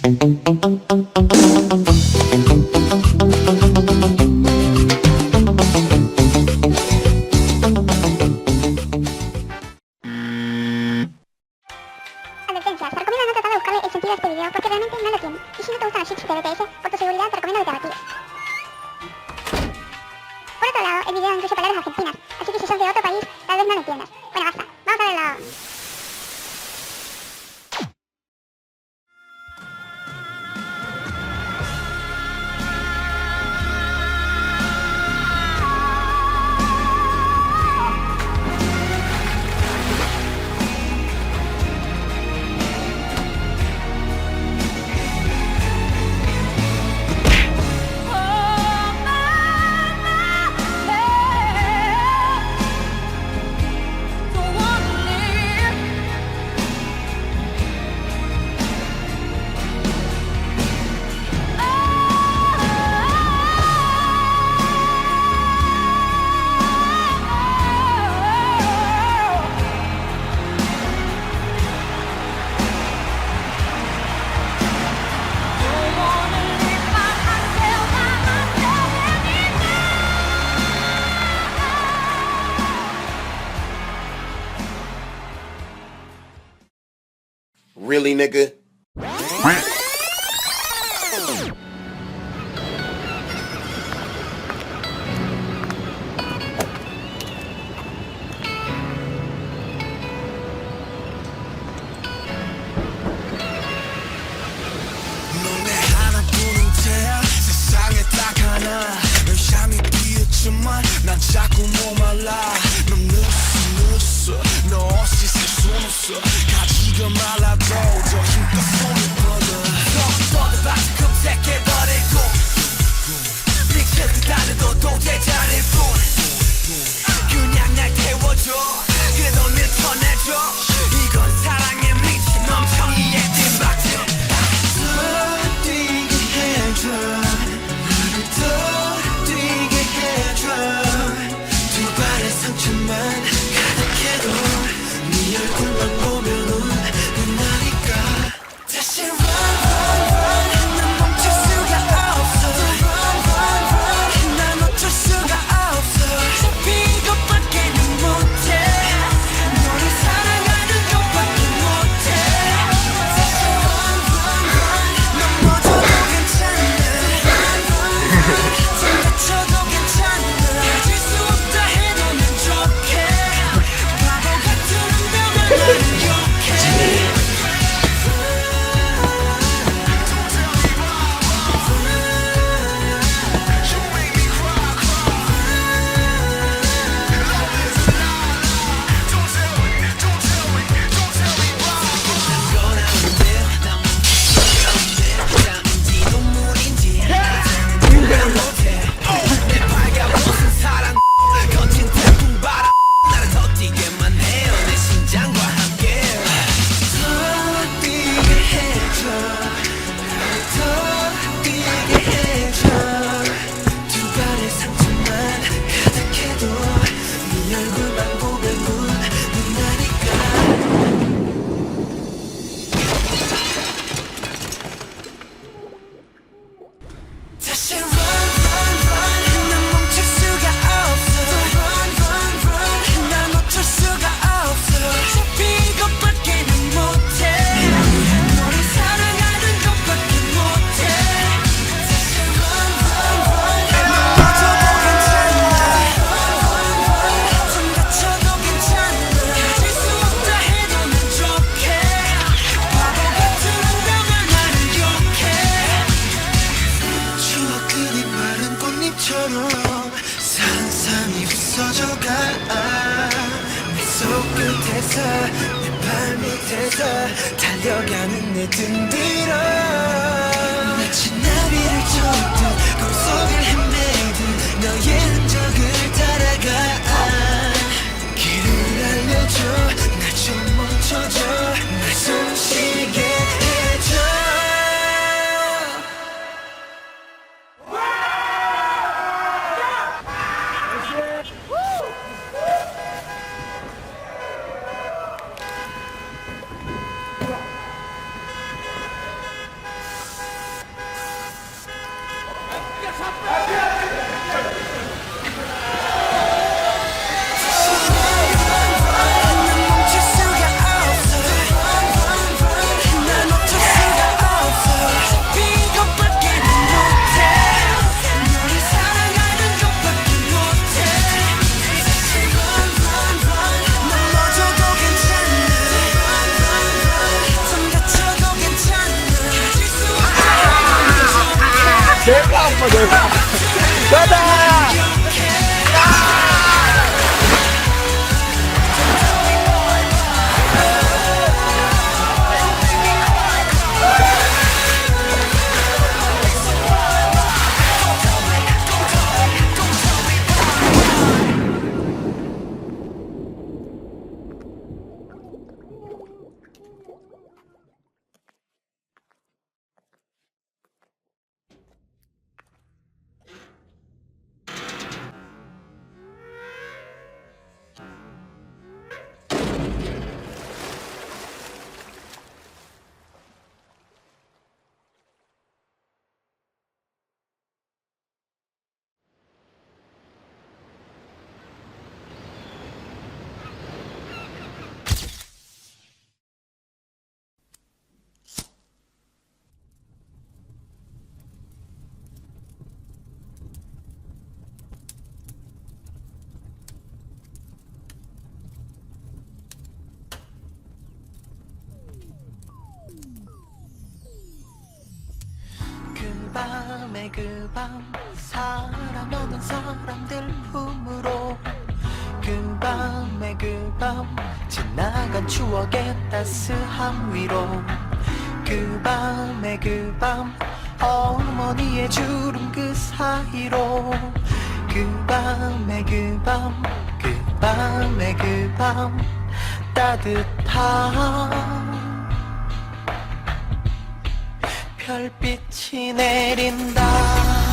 Advertencia, se recomienda no tratar de buscarle el sentido a este video porque realmente no lo tiene. Y si no te gustan los cheats de BTS, por tu seguridad te recomiendo que te retires. Por otro lado, el video incluye palabras argentinas, así que si sos de otro país, tal vez no lo entiendas. Bueno, basta, vamos a verlo. Really, nigga? 너네 하나뿐인 태야 세상에 딱 하나 널 향해 피었지만 난 자꾸 목말라 넌 늦었어 너 없이 살 순 없어 가지가 말라도 더 힘껏 손을 뻗어 뻗어봐서 급색해버리고 미쳐도 다르도 도대자릴 뿐 그냥 날 태워줘 그래도 늘 전해줘 이건 사랑에 미친 멍청이의 뒷박질 더 뛰게 해줘 나를 더 뛰게 해줘 두 발의 상처만 가득해도 네 얼굴만 보면은 끝나니까 다시 run run run 난 멈출 수가 없어 run run run 난 어쩔 수가 없어 잡힌 것밖에는 못해 너를 사랑하는 것밖에 못해 다시 run run run 넘어져도 괜찮아 run run run 좀 다쳐도 괜찮아 가질 수 없다 해도 난 좋게 바보 같은 운명을 나는 욕해 거친 태풍 바람 나를 더 뛰게만 해요 내 심장과 함께 더 뛰게 해줘 나를 더 뛰게 해줘 두 발의 상처만 가득해도 네 얼굴만 보면 눈나니까 다시 run run run 난 멈출 수가 없어 run run run 난 어쩔 수가 없어 잡힌 것밖에는 못해 너를 사랑하는 것밖에 못해 다시 run run run 넘어져도 괜찮아 run run run 좀 다쳐도 괜찮아 가질 수 없다 해도 난 좋게 바보 같은 운명을 나는 욕해 추억들이 마른 꽃잎처럼 산산이 부서져가 내 손끝에서 내 발밑에서 달려가는 내 등 뒤로 마치 나비를 쫓듯 꿈속을 헤매듯 너의 흔적을 따라가 길을 알려줘 날 좀 멈춰줘 날 숨 쉬게 해줘 내가 아파 내가. 가자. 밤에 그 밤 사람 없는 사람들 품으로 그 밤에 그 밤 지나간 추억의 따스함 위로 그 밤에 그 밤 어머니의 주름 그 사이로 그 밤에 그 밤 그 밤에 그 밤 따뜻한 별빛이 내린다.